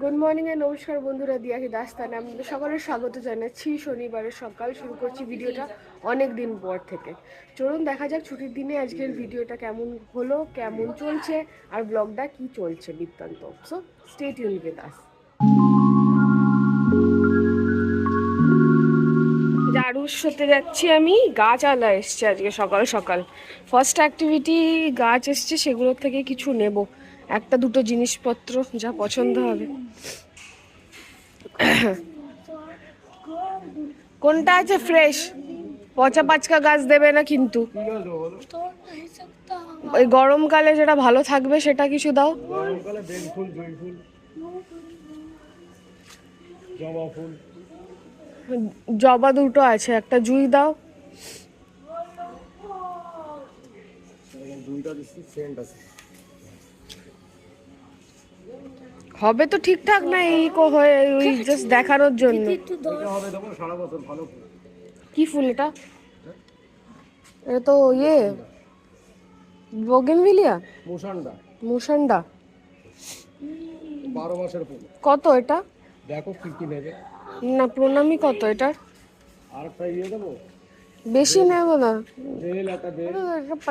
Good morning এ নমস্কার বন্ধুরা, দিয়াহি দাস্তানে আপনাদের সকলের স্বাগত জানাচ্ছি। শনিবারের সকাল শুরু করছি ভিডিওটা অনেক দিন পর থেকে। চলুন দেখা যাক ছুটির দিনে আজকের ভিডিওটা কেমন হলো, কেমন চলছে আর ব্লগটা কি চলছে বৃত্তান্ত। So stay tune with us. Aarush হতে যাচ্ছি আমি, গাছ আলা এসছে আজকে সকাল সকাল। ফার্স্ট অ্যাক্টিভিটি গাছ এসছে, সেগুলোর থেকে কিছু নেব, একটা দুটো জিনিসপত্র যা পছন্দ হবে। কোনটা আছে ফ্রেশ? পচা পাচকা গাছ দেবে না কিন্তু। ওই গরমকালে যেটা ভালো থাকবে সেটা কিছু দাও। জবা দুটো আছে, একটা জুঁই দাও। হবে তো ঠিকঠাক না, এই হয়ে ওই জাস্ট দেখানোর জন্য। কি ফুল এটা? এটা তো ইয়ে বোগেনভিলিয়া, মুসান্ডা। 12 মাসের ফুল। কত এটা? দেখো কি কি নেবে। না প্রণামী কত এটার? আরেকটা দিয়ে দেবো। বেশি নেব না,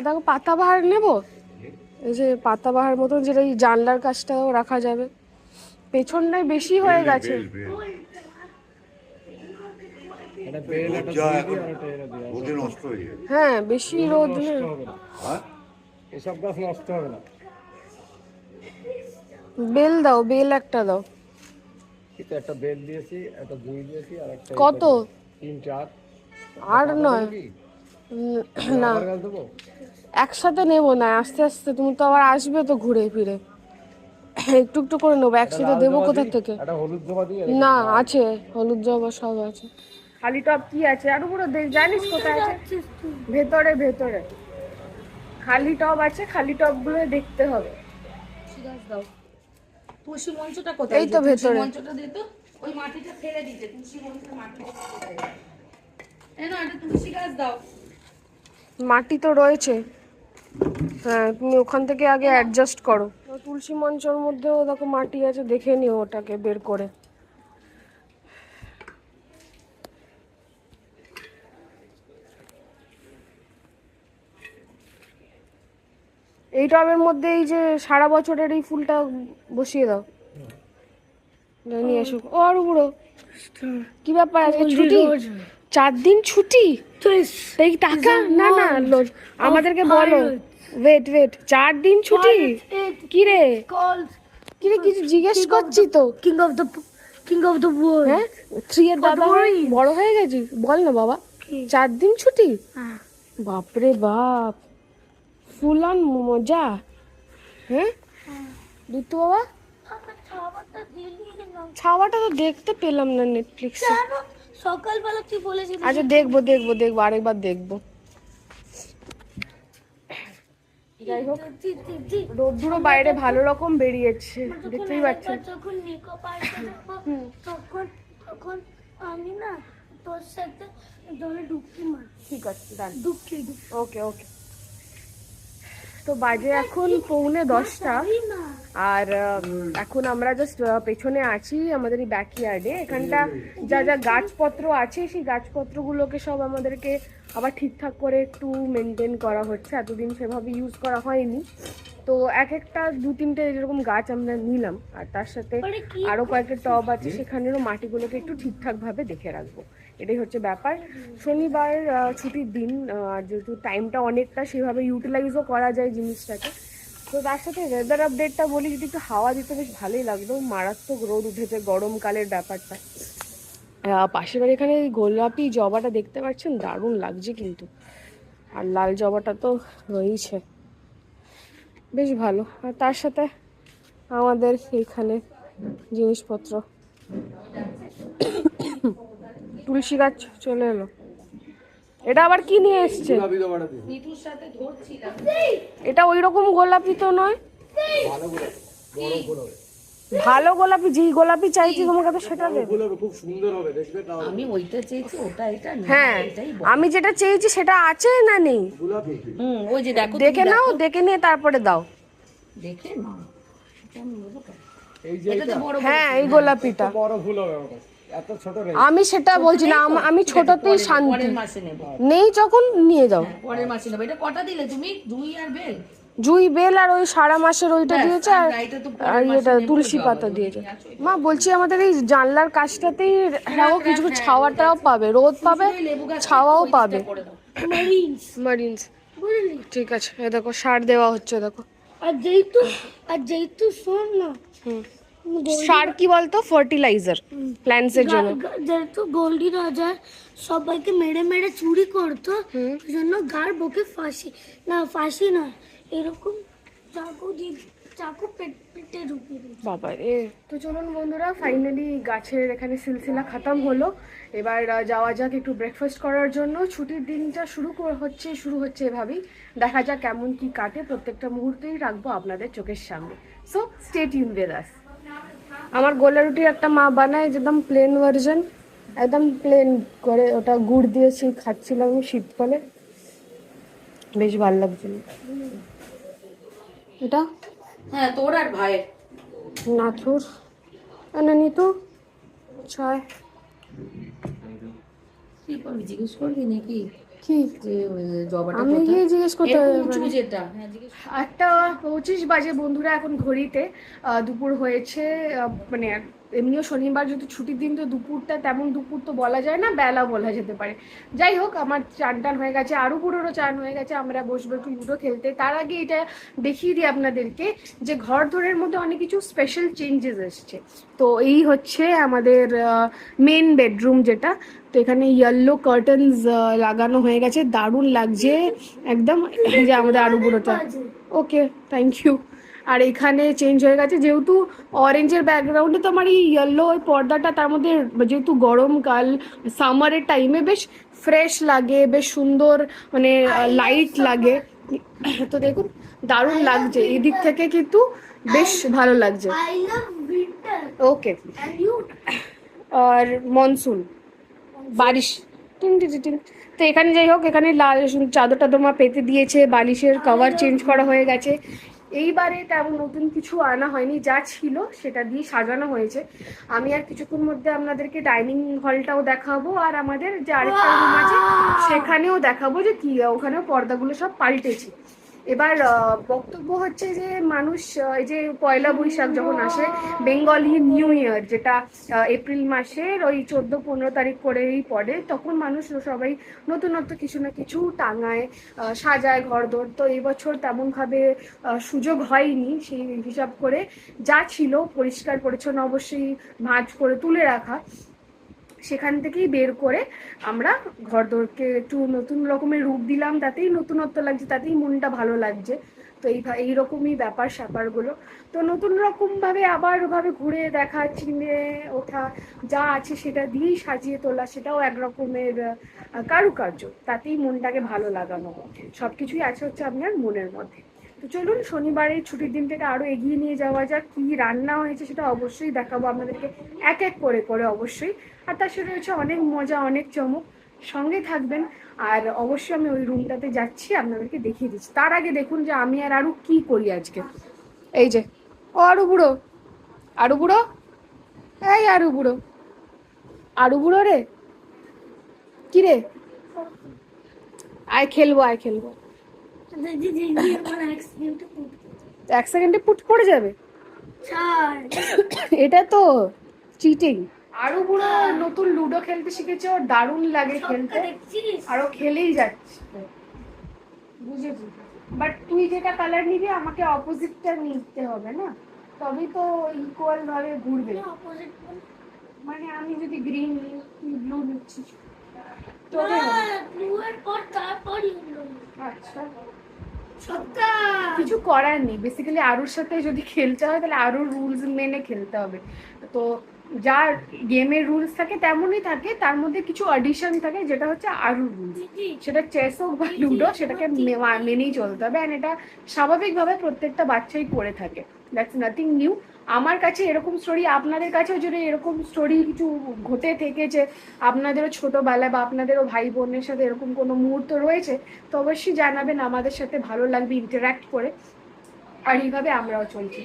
দেখো পাতাবাহার নেব। এই যে পাতাবাহার মতন যেটা এই জানলার কাছটাও রাখা যাবে। পেছনটায় বেশি হয়ে গেছে। হ্যাঁ বেশি রোদ এসব গাছ নষ্ট হবে না। বেল দাও, বেল একটা দাও। একটা বেল দিয়েছি, একটা জুঁই দিয়েছি, আর একটা কত? 3-4। আর নয় না, দেবো একসাথে নেব না, আস্তে আস্তে। তুমি তো আবার আসবে তো ঘুরে ফিরে, একটু একটু করে নেবো, একসাথে দেবো কোথা থেকে? একটা হলুদ জবা দিয়ে। না আছে, হলুদ জবা সব আছে। খালি টব কি আছে আর পুরো জানিস কোথায় আছে? ভেতরে ভেতরে খালি টব আছে, খালি টব গুলো দেখতে হবে। তুলসী মঞ্চটা কোথায়? এই তো ভেতরে। মঞ্চটা দে তো, ওই মাটিটা ফেলে দিতে। তুলসী মঞ্চটা মাটিটা কোথায়? এই না, একটা তুলসী গাছ দাও। মাটি তো রয়েছে, হ্যাঁ তুমি ওখান থেকে আগে অ্যাডজাস্ট করো। তুলসী মঞ্চের মধ্যেও দেখো মাটি আছে, দেখে নিও ওটাকে বের করে। এই টবের মধ্যে এই যে সারা বছরের এই ফুলটা বসিয়ে দাও, নিয়ে এসো। ও আর বুড়ো কি ব্যাপার, আজকে ছুটি? 4 দিন ছুটি? এই টাকা না না আমাদেরকে বলো। ওয়েট 4 দিন ছুটি? কি রে কিছু জিজ্ঞেস করছি তো। King of the world. হ্যাঁ 3 এর দাদা বড় হয়ে গেছিস, বল না বাবা। 4 দিন ছুটি? বাপরে বাপ, ফুল অন মজা। হ্যাঁ দুটো বাবা, ছাওয়াটা তো দেখতে পেলাম না নেটফ্লিক্সে। সকালবেলা তুই বলেছিস। আচ্ছা দেখবো আরেকবার দেখবো। যাই হোক, রোদ্দুরও বাইরে ভালো রকম বেরিয়েছে, দেখতেই পাচ্ছেন। যখন নিকো পার্কে যাবো তখন আমি না তোর সাথে জলে ডুবকি মার। ঠিক আছে, ডান। ডুবকি ওকে ওকে। তো বাজে এখন 9:45, আর এখন আমরা জাস্ট পেছনে আছি আমাদের এই ব্যাকইয়ার্ডে। এখানটা যা যা গাছপত্র আছে সেই গাছপত্রগুলোকে সব আমাদেরকে আবার ঠিকঠাক করে একটু মেনটেন করা হচ্ছে। এতদিন সেভাবে ইউজ করা হয়নি, তো এক একটা 2-3টে এরকম গাছ আমরা নিলাম, আর তার সাথে আরও কয়েকটা টব আছে, সেখানেরও মাটিগুলোকে একটু ঠিকঠাকভাবে দেখে রাখবো। এটাই হচ্ছে ব্যাপার। শনিবার ছুটির দিন, আর যেহেতু টাইমটা অনেকটা, সেভাবে ইউটিলাইজও করা যায় জিনিসটাকে। তো তার সাথে ওয়েদার আপডেটটা বলি, যদি একটু হাওয়া দিতে বেশ ভালোই লাগলো। মারাত্মক রোদ উঠেছে, গরমকালের ব্যাপারটা। পাশের বাড়ি এখানে গোলাপি জবাটা দেখতে পাচ্ছেন, দারুণ লাগছে কিন্তু। আর লাল জবাটা তো রয়েছে, বেশ ভালো। আর তার সাথে আমাদের এইখানে জিনিসপত্র, তুলসী গাছ চলে এলো। এটা আবার কি নিয়ে এসছে? এটা ওই রকম গোলাপি তো নয়, ভালো গোলাপি। যেই গোলাপি চাইছি তোমার কাছে সেটা দেবে। খুব সুন্দর হবে দেখবে। আমি ওইটা চেয়েছি, ওটা এটা না। হ্যাঁ আমি যেটা চেয়েছি সেটা আছে না নেই? ওই যে দেখো, দেখে নাও, দেখে নিয়ে তারপরে দাও। দেখে নাও। এই যে এটা তো এটা বড় হ্যাঁ এই গোলাপিটা বড় ফুল হবে আমার কাছে, এত ছোট নেই। আমি সেটা বলছি না, আমি ছোটতেই শান্তি। পরের মাসে নেবো। নেই যখন নিয়ে যাও। হ্যাঁ, পরের মাসে নেবো। এটা কটা দিলে তুমি? জুই আর বেল? জুই বেল আর ওই সারা মাসের ওইটা ব্যাস, দিয়েছে, আর আর এটা তো আর পরের মাসে এটা নেবো। তুলসী বাবা, পাতা তুমি দিয়েছে। নিয়ে আসো এটা। মা বলছি আমাদের এই জানলার কাছটাতেই হ্যাঁ কিছু হ্যাঁ, ছাওয়াটাও পাবে, রোদ পাবে, শুধু ওই লেবু গাছটা ছাওয়াও একটু ওই পাবে। দিকটা করে দাও। মারিন্স মারিন্স বুঝলি? ঠিক আছে, এ দেখো সার দেওয়া হচ্ছে দেখো। আর যেহেতু শোন না, হুম, সার কি বলতো? ফার্টিলাইজার প্ল্যান্টসের জন্য। যেহেতু গোল্ডি রাজা সবাইকে মেরে মেরে চুরি করতো, ওই জন্য গার বুকে ফাঁসি না, এরকম চাকু পেটে ঢুকিয়ে দিয়েছে। বাবা রে। তো চলুন বন্ধুরা, ফাইনালি গাছের এখানে সিলসিলা খতম হলো। এবার যাওয়া যাক একটু ব্রেকফাস্ট করার জন্য। ছুটির দিনটা শুরু হচ্ছে এভাবেই। দেখা যাক কেমন কি কাটে, প্রত্যেকটা মুহূর্তেই রাখবো আপনাদের চোখের সামনে। So stay tune with us. আমার গোলা রুটির একটা মা বানায় একদম প্লেন ভার্জন, একদম প্লেন করে, ওটা গুড় দিয়েছি, খাচ্ছিলাম আমি শীতকালে, বেশ ভালো লাগছিল। এটা হ্যাঁ, তোর আর ভাইয়ের। নাথুর আনানি তো ছয় কি করবি, জিজ্ঞেস করবি নাকি কি যে জবাটা আমি কোথায়? গিয়ে জিজ্ঞেস করতে একটু হবে উঁচু মানে। যেটা, হ্যাঁ জিজ্ঞেস। 8:25 বাজে বন্ধুরা এখন ঘড়িতে। দুপুর হয়েছে। মানে এমনিও শনিবার যেহেতু ছুটির দিন, তো দুপুরটা তেমন দুপুর তো বলা যায় না, বেলা বলা যেতে পারে। যাই হোক, আমার চান টান হয়ে গেছে, আরও পুরোরও চান হয়ে গেছে। আমরা বসবো একটু লুডো খেলতে। তার আগে এটা দেখিয়ে দিই আপনাদেরকে যে ঘরদোরের মধ্যে অনেক কিছু স্পেশাল চেঞ্জেস এসছে। তো এই হচ্ছে আমাদের মেন বেডরুম যেটা। তো এখানে ইয়েলো কার্টেন্স লাগানো হয়ে গেছে, দারুণ লাগছে একদম। এই যে আমাদের আরু বুড়োটা, ওকে থ্যাংক ইউ। আর এখানে চেঞ্জ হয়ে গেছে, যেহেতু অরেঞ্জের ব্যাকগ্রাউন্ডে তো আমার এই ইয়েলো ওই পর্দাটা, তার মধ্যে যেহেতু গরমকাল, সামারের টাইমে বেশ ফ্রেশ লাগে, বেশ সুন্দর, মানে লাইট লাগে। তো দেখুন দারুণ লাগছে, এই দিক থেকে কিন্তু বেশ ভালো লাগছে। I love winter okay. and you আর মনসুন, বারিশ, টিং টিং টিং। তো এখানে যাই হোক, এখানে লাল চাদর টাদর মা পেতে দিয়েছে, বালিশের কভার চেঞ্জ করা হয়ে গেছে। এইবারে তেমন নতুন কিছু আনা হয়নি, যা ছিল সেটা দিয়ে সাজানো হয়েছে। আমি আর কিছুক্ষণ মধ্যে আপনাদেরকে ডাইনিং হলটাও দেখাবো, আর আমাদের যে আরেকটা রুম আছে সেখানেও দেখাবো যে কি ওখানেও পর্দাগুলো সব পাল্টেছে। এবার বক্তব্য হচ্ছে যে মানুষ এই যে পয়লা বৈশাখ যখন আসে, বেঙ্গলি নিউ ইয়ার যেটা এপ্রিল মাসের ওই 14-15 তারিখ করেই পড়ে, তখন মানুষ সবাই নতুনত্ব কিছু না কিছু টাঙায়, সাজায় ঘরদোর। তো এই বছর তেমনভাবে সুযোগ হয়নি সেই হিসাব করে। যা ছিল পরিষ্কার পরিচ্ছন্ন অবশ্যই ভাঁজ করে তুলে রাখা, সেখান থেকেই বের করে আমরা ঘরদোরকে একটু নতুন রকমের রূপ দিলাম, তাতেই নতুনত্ব লাগছে, তাতেই মনটা ভালো লাগছে। তো এইরকমই ব্যাপার স্যাপারগুলো। তো নতুন রকমভাবে আবার ওভাবে ঘুরে দেখা, চিনে ওঠা, যা আছে সেটা দিয়েই সাজিয়ে তোলা, সেটাও এক রকমের কারুকার্য, তাতেই মনটাকে ভালো লাগানো। সব কিছুই আছে হচ্ছে আপনার মনের মধ্যে। তো চলুন শনিবারের ছুটির দিনটাকে আরও এগিয়ে নিয়ে যাওয়া যাক। কী রান্না হয়েছে সেটা অবশ্যই দেখাবো আপনাদেরকে, এক এক করে করে অবশ্যই। আর তার সাথে রয়েছে অনেক মজা, অনেক চমক। সঙ্গে থাকবেন। আর অবশ্যই আমি ওই রুমটাতে যাচ্ছি, আপনাদেরকে দেখিয়ে দিচ্ছি। তার আগে দেখুন যে আমি আর আরু কি করি আজকে। এই যে ও আরু বুড়ো, আরু বুড়ো, এই আরু বুড়ো, আরু বুড়ো রে, কি রে, আয় খেলবো, আয় খেলবো। এক সেকেন্ডে পুট পড়ে যাবে, এটা তো চিটিং। আরো পুরো নতুন লুডো খেলতে শিখেছে, ওর দারুণ লাগে খেলতে, আরো খেলেই যাচ্ছে। বুঝেছি, বাট তুই যেটা কালার নিবি আমাকে অপোজিটটা নিতে হবে না, তবেই তো ইকুয়াল ভাবে ঘুরবে। মানে আমি যদি গ্রিন নিই, তুই ব্লু নিচ্ছিস, তোকে আচ্ছা কিছু করার নেই। বেসিক্যালি আরুর সাথে যদি খেলতে হয় তাহলে আরুর রুলস মেনে খেলতে হবে। তো যার গেমের রুলস থাকে তেমনই থাকে, তার মধ্যে কিছু অ্যাডিশন থাকে, যেটা হচ্ছে আরুর রুলস। সেটা চেস হোক বা লুডো, সেটাকে মেনেই চলতে হবে। অ্যান্ড এটা স্বাভাবিকভাবে প্রত্যেকটা বাচ্চাই করে থাকে, দ্যাটস নাথিং নিউ। আমার কাছে এরকম স্টোরি, আপনাদের কাছেও যদি এরকম স্টোরি কিছু ঘটে থেকেছে, আপনাদেরও ছোটোবেলায় বা আপনাদেরও ভাই বোনের সাথে এরকম কোনো মুহূর্ত রয়েছে, তো অবশ্যই জানাবেন, আমাদের সাথে ভালো লাগবে ইন্টারাক্ট করে। আর এইভাবে আমরাও চলছি।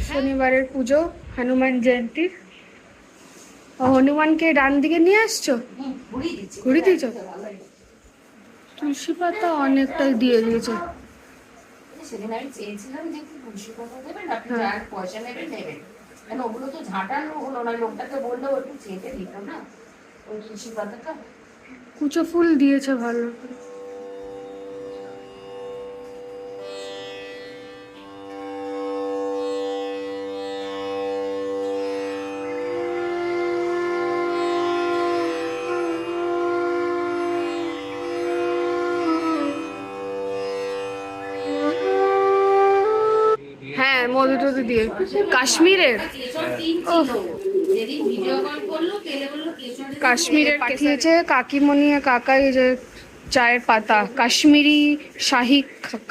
শনিবারের পুজো, হনুমান জয়ন্তী। ও, হনুমানকে ডান দিকে নিয়ে আসছো? ঘুরিয়ে দিয়েছো? তুলসী পাতা অনেকটাই দিয়ে দিয়েছে। সেদিন আমি চেয়েছিলাম যে একটু তুলসী পাতা দেবেন, আপনি যার পয়সা নেবেন নেবেন, কেন ওগুলো তো ঝাঁটানো হলো না, লোকটাকে বললেও একটু চেটে দিত না ওই তুলসী পাতাটা। কুচো ফুল দিয়েছে ভালো। হ্যাঁ, মধু টধু দিয়ে। কাশ্মীরের যেদিন ভিডিও কল করলো পেলে বললো কেশরের কাশ্মীরের পাঠিয়েছে কাকিমণি আর কাকা। এই যে চায়ের পাতা, কাশ্মীরি শাহি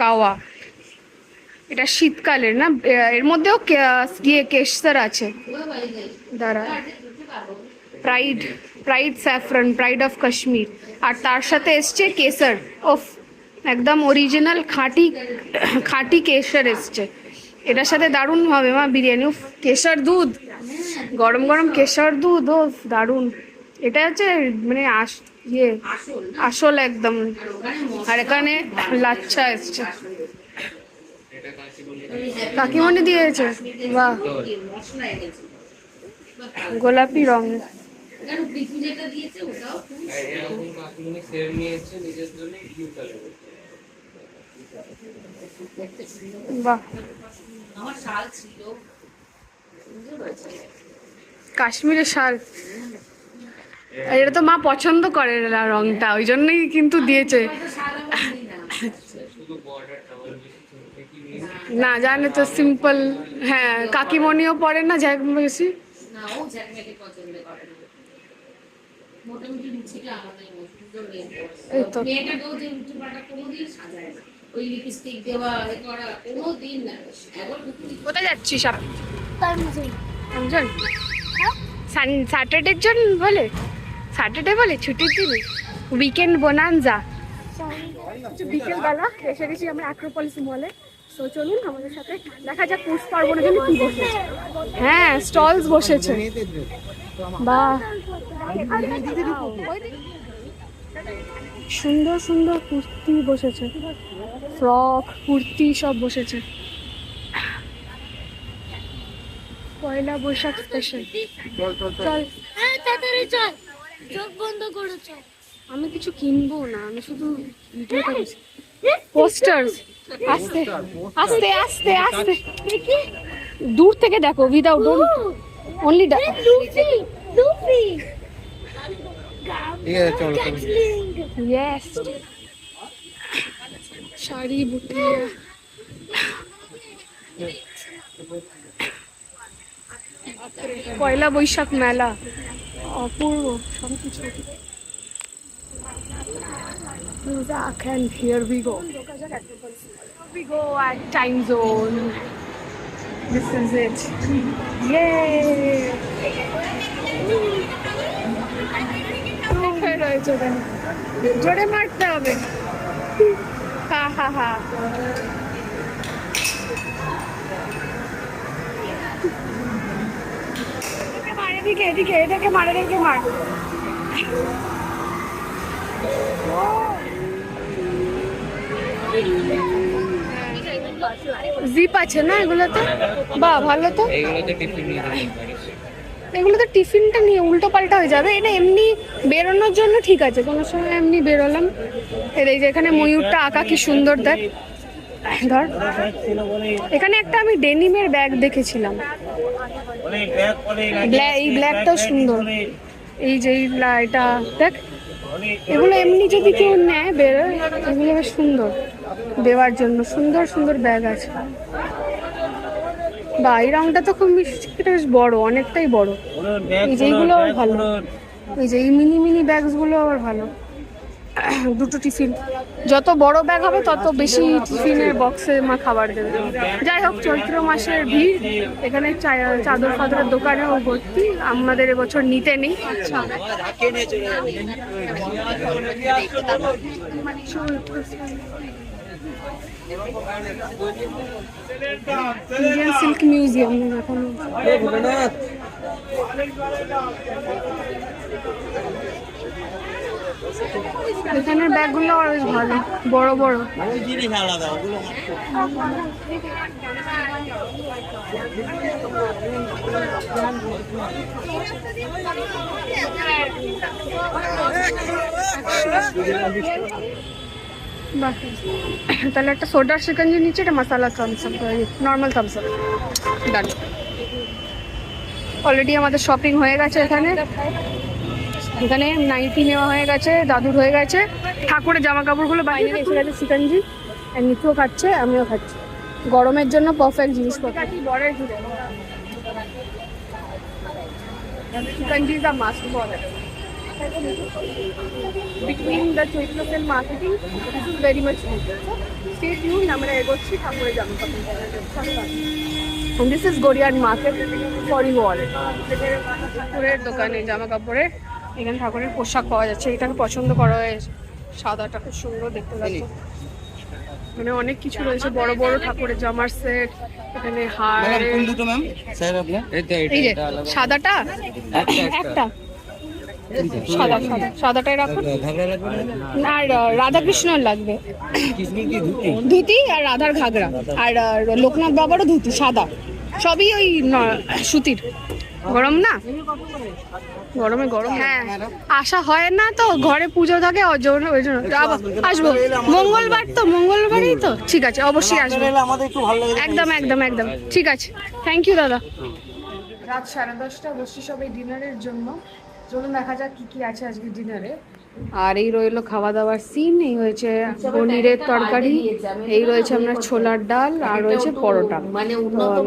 কাওয়া, এটা শীতকালের না। এর মধ্যেও কেশর আছে। দাঁড়া, pride saffron, pride of Kashmir. আর তার সাথে এসছে কেশর। ওফ, একদম অরিজিনাল খাঁটি কেশর এসছে। এটার সাথে দারুণ হবে মা বিরিয়ানি। উফ, কেশর দুধ, গরম গরম কেশর দুধ, ও দারুণ। এটা হচ্ছে মানে আসল একদম। আর এখানে লাচ্ছা এসছে, কাকিমণি দিয়েছে। বাহ, গোলাপি রং। বাহ, কাশ্মীরের শাল। এটা তো মা পছন্দ করে না রংটা, ওই জন্যই কিন্তু দিয়েছে। না জানে তো সিম্পল। হ্যাঁ, কাকিমণিও পরে না জ্যাক বেশি। এই তো কোথায় যাচ্ছিস আপনি? স্যাটারডের জন্য বলে, স্যাটারডে বলে ছুটির দিন, উইকেন্ড বোনানজা। বিকেলবেলা এসে গেছি আমরা অ্যাক্রোপলিস মলে। তো চলুন আমাদের সাথে দেখা যাক পৌষ পার্বণের জন্য কি বসেছে। হ্যাঁ, স্টলস বসেছে। বাহ, সুন্দর সুন্দর কুর্তি বসেছে, ফ্রক কুর্তি সব বসেছে। পয়লা বৈশাখ স্পেশাল। চল চল, চোখ বন্ধ করে চল। আমি কিছু কিনবো না, আমি শুধু ভিডিওটা দেখছি। পোস্টার্স, আস্তে আস্তে আস্তে আস্তে, দূর থেকে দেখো, উইদাউট অনলি লুফি। ইয়েস, শাড়ি বুটিয়া। পয়লা বৈশাখ মেলা অপূর্ব সবকিছু। And here we go. We go at time zone. This is it. Yay! জোরে মারতে হবে। হা হা হা। এদিকে এদিকে, এটাকে মার, এটাকে মার। জিপ আছে না এগুলোতে? বাহ, ভালো তো। এগুলোতে টিফিনটা নিয়ে উল্টো পাল্টা হয়ে যাবে। এটা এমনি বেরোনোর জন্য ঠিক আছে, কোনো সময় এমনি বেরোলাম। এই যে এখানে ময়ূরটা আঁকা, কি সুন্দর দেখ। ধর, এখানে একটা আমি ডেনিমের ব্যাগ দেখেছিলাম, এই ব্ল্যাকটাও সুন্দর। এই যে এটা দেখ, এগুলো এমনি যদি কেউ নেয় বেরোয়, এগুলো বেশ সুন্দর দেওয়ার জন্য। সুন্দর সুন্দর ব্যাগ আছে। বা এই রংটা তো খুব বেশ বড়, অনেকটাই বড়। এই যে এইগুলো আবার ভালো, এই যে এই মিনি মিনি ব্যাগস গুলো আবার ভালো। দুটো টিফিন, যত বড় ব্যাগ হবে তত বেশি টিফিনের বক্সে মা খাবার দেবে। যাই হোক, চৈত্র মাসের ভিড়, এখানে চাদর ফাদরের দোকানেও ভর্তি। আমাদের এবছর নিতে নেই। ইন্ডিয়ান সিল্ক মিউজিয়াম এখন এখানের ব্যাগগুলো বেশ ভালো, বড় বড়। বাহ, তাহলে একটা সোডা শিকঞ্জি নিচ্ছে, এটা masala Thums Up, normal Thums Up. Done. Already আমাদের শপিং হয়ে গেছে এখানে। এখানে নাইটি নেওয়া হয়ে গেছে, দাদুর হয়ে গেছে, ঠাকুরের জামা কাপড়গুলো বাইরে এসে গেছে শিকঞ্জি। আর নিতুও খাচ্ছে, আমিও খাচ্ছি। গরমের জন্য পারফেক্ট জিনিসপত্র। Shikanji is a must for between the Choitla Sale marketing. This is very much needed. Stay tuned. আমরা এগোচ্ছি ঠাকুরের জামা কাপড়। And this is Goriyan market for you all. ঠাকুরের দোকানে জামা কাপড়ের, এখানে ঠাকুরের পোশাক পাওয়া যাচ্ছে। এটাকে পছন্দ করা হয়েছে, সাদাটা খুব সুন্দর দেখতে লাগছে। মানে অনেক কিছু রয়েছে, বড় বড় ঠাকুরের জামার সেট, এখানে হার। এই যে সাদাটা একটা, সাদা সাদা সাদাটাই রাখুন। আর রাধাকৃষ্ণর লাগবে ধুতি, আর রাধার ঘাগরা, আর লোকনাথ বাবারও ধুতি সাদা, সবই ওই সুতির। গরম না, গরমে গরম। হ্যাঁ, আসা হয় না তো, ঘরে পুজো থাকে ওই জন্য আসবো। মঙ্গলবার তো, মঙ্গলবারই তো, ঠিক আছে অবশ্যই আসবো। একদম একদম একদম ঠিক আছে, থ্যাংক ইউ দাদা। রাত 10:30 বসছি সবাই ডিনারের জন্য। চলুন দেখা যাক কি কি আছে আজকে ডিনারে। আর এই রইলো খাওয়া দাওয়ার সিন। এই হয়েছে পনিরের তরকারি, এই রয়েছে আপনার ছোলার ডাল, আর রয়েছে পরোটা। মানে উন্নত